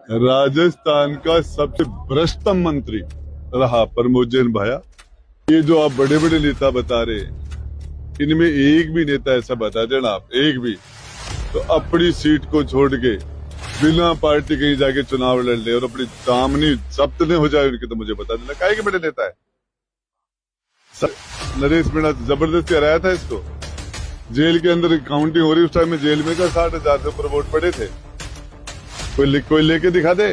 राजस्थान का सबसे भ्रष्टतम मंत्री रहा प्रमोद जैन भाया। ये जो आप बड़े बड़े नेता बता रहे हैं, इनमें एक भी नेता ऐसा बता देना आप, एक भी तो अपनी सीट को छोड़ के बिना पार्टी कहीं जाके चुनाव लड़ ले और अपनी दामनी जब्त न हो जाए उनके, तो मुझे बता देना काहे के बड़े नेता है। नरेश मीणा जबरदस्ती हराया था इसको, जेल के अंदर काउंटिंग हो रही उस टाइम में जेल में था, 60,000 से ऊपर वोट पड़े थे। कोई लेके दिखा दे।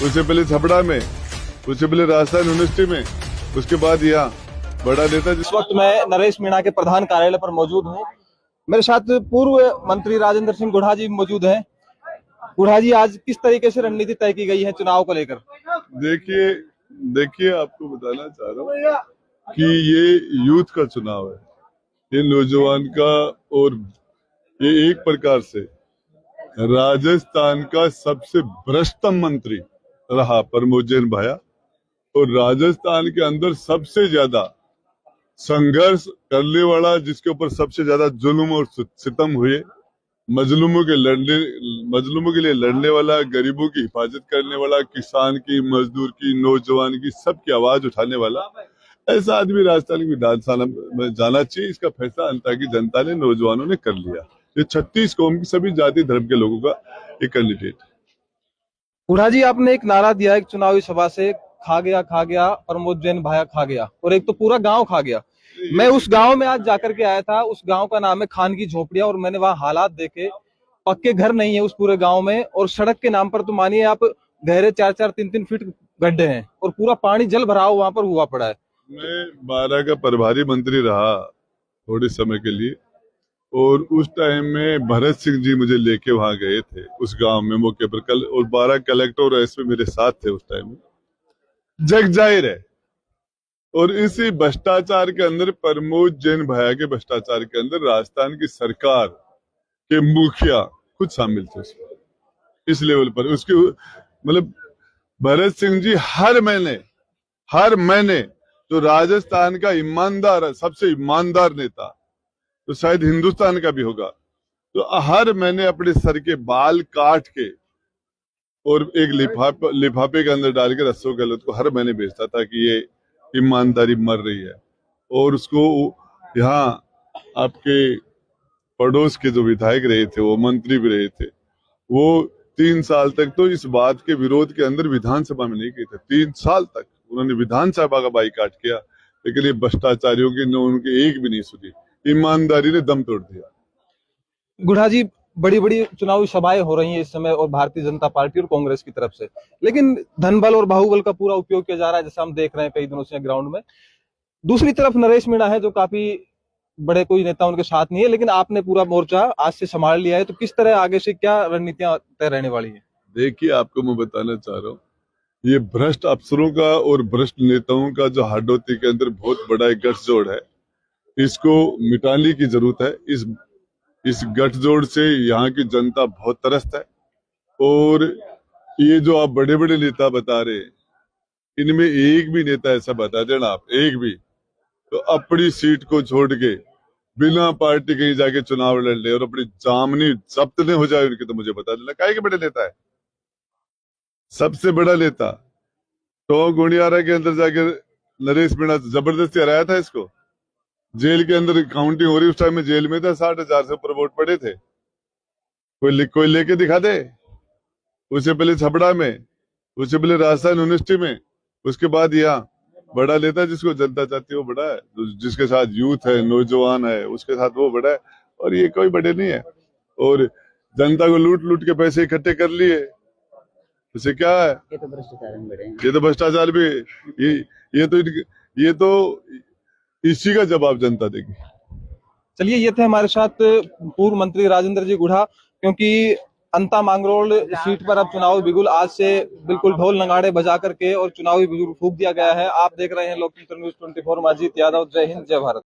उससे पहले छपड़ा में, उससे पहले राजस्थान यूनिवर्सिटी में, उसके बाद यहाँ बड़ा नेता। इस वक्त मैं नरेश मीणा के प्रधान कार्यालय पर मौजूद हूँ। मेरे साथ पूर्व मंत्री राजेंद्र सिंह गुढ़ा जी मौजूद हैं। गुढ़ा जी, आज किस तरीके से रणनीति तय की गई है चुनाव को लेकर? देखिए आपको बताना चाह रहा हूँ कि ये यूथ का चुनाव है, ये नौजवान का, और ये एक प्रकार से राजस्थान का सबसे भ्रष्टतम मंत्री रहा प्रमोद जैन भाया, और राजस्थान के अंदर सबसे ज्यादा संघर्ष करने वाला, जिसके ऊपर सबसे ज्यादा जुल्म और सितम हुए, मजलूमों के लिए लड़ने वाला, गरीबों की हिफाजत करने वाला, किसान की, मजदूर की, नौजवान की, सबकी आवाज उठाने वाला ऐसा आदमी राजस्थान की विधानसभा में जाना चाहिए। इसका फैसला अंता की जनता ने, नौजवानों ने कर लिया। ये 36 कौम की सभी जाति धर्म के लोगों का एक कैंडिडेट। गुढ़ा जी, आपने एक नारा दिया एक चुनावी सभा से, खा गया प्रमोद जैन भाया खा गया, और एक तो पूरा गांव खा गया। मैं उस गांव में आज जाकर के आया था। उस गांव का नाम है खान की झोपड़िया, और मैंने वहां हालात देखे। पक्के घर नहीं है उस पूरे गांव में, और सड़क के नाम पर तो मानिए आप गहरे 4-4, 3-3 फीट गड्ढे हैं, और पूरा पानी जल भराव वहां पर हुआ पड़ा है। मैं 12 का प्रभारी मंत्री रहा थोड़े समय के लिए, और उस टाइम में भरत सिंह जी मुझे लेके वहां गए थे उस गांव में मौके पर कल, और 12 कलेक्टर और एसपी मेरे साथ थे उस टाइम में। जग जाहिर है, और इसी भ्रष्टाचार के अंदर, प्रमोद जैन भाया के भ्रष्टाचार के अंदर राजस्थान की सरकार के मुखिया खुद शामिल थे उसमें, इस लेवल पर। उसके मतलब भरत सिंह जी हर महीने जो राजस्थान का ईमानदार, सबसे ईमानदार नेता तो शायद हिंदुस्तान का भी होगा, तो हर महीने अपने सर के बाल काट के और एक लिफाफे के अंदर डाल के रस्सों गलत को हर महीने बेचता था कि ये ईमानदारी मर रही है। और उसको यहाँ आपके पड़ोस के जो विधायक रहे थे, वो मंत्री भी रहे थे, वो 3 साल तक तो इस बात के विरोध के अंदर विधानसभा में नहीं गए थे। 3 साल तक उन्होंने विधानसभा का बाईकाट किया, लेकिन ये भ्रष्टाचारियों की उनकी एक भी नहीं सुनी। ईमानदारी ने दम तोड़ दिया। गुढ़ा जी, बड़ी बड़ी चुनावी सभाएं हो रही हैं इस समय, और भारतीय जनता पार्टी और कांग्रेस की तरफ से, लेकिन धनबल और बाहुबल का पूरा उपयोग किया जा रहा है, जैसा हम देख रहे हैं कई दिनों से ग्राउंड में। दूसरी तरफ नरेश मीणा है, जो काफी बड़े कोई नेता उनके साथ नहीं है, लेकिन आपने पूरा मोर्चा आज से संभाल लिया है। तो किस तरह आगे से क्या रणनीतियां तय रहने वाली है? देखिए, आपको मैं बताना चाह रहा हूँ, ये भ्रष्ट अफसरों का और भ्रष्ट नेताओं का जो हाडोती के अंदर बहुत बड़ा एक गठजोड़ है, इसको मिटाने की जरूरत है। इस गठजोड़ से यहाँ की जनता बहुत त्रस्त है, और ये जो आप बड़े बड़े नेता बता रहे हैं, इनमें एक भी नेता ऐसा बता देना आप, एक भी तो अपनी सीट को छोड़ के बिना पार्टी कहीं जाके चुनाव लड़ ले और अपनी दामनी जब्त न हो जाए उनके, तो मुझे बता देना काहे के बड़े नेता है। सबसे बड़ा नेता तो गुणियारा के अंदर जाके नरेश मीणा जबरदस्ती हराया था इसको, जेल के अंदर काउंटिंग हो रही उस टाइम में जेल में था, 60,000 से ऊपर वोट पड़े थे। कोई लेके दिखा दे। उससे पहले छपड़ा में, उससे पहले राजस्थान यूनिवर्सिटी में, उसके बाद यहाँ बड़ा नेता जिसको जनता चाहती है वो बड़ा है, जिसके साथ यूथ है, नौजवान है, उसके साथ वो बड़ा है, और ये कोई बड़े नहीं है। और जनता को लूट के पैसे इकट्ठे कर लिए, उसे क्या है? ये तो भ्रष्टाचार भी, ये तो इसी का जवाब जनता देगी। चलिए, ये थे हमारे साथ पूर्व मंत्री राजेंद्र जी गुढ़ा। क्योंकि अंता मांगरोल सीट पर अब चुनावी बिगुल आज से बिल्कुल ढोल नगाड़े बजा करके और चुनावी बिगुल फूंक दिया गया है। आप देख रहे हैं लोकतंत्र न्यूज़ 24, मैं अजीत यादव। जय हिंद, जय भारत।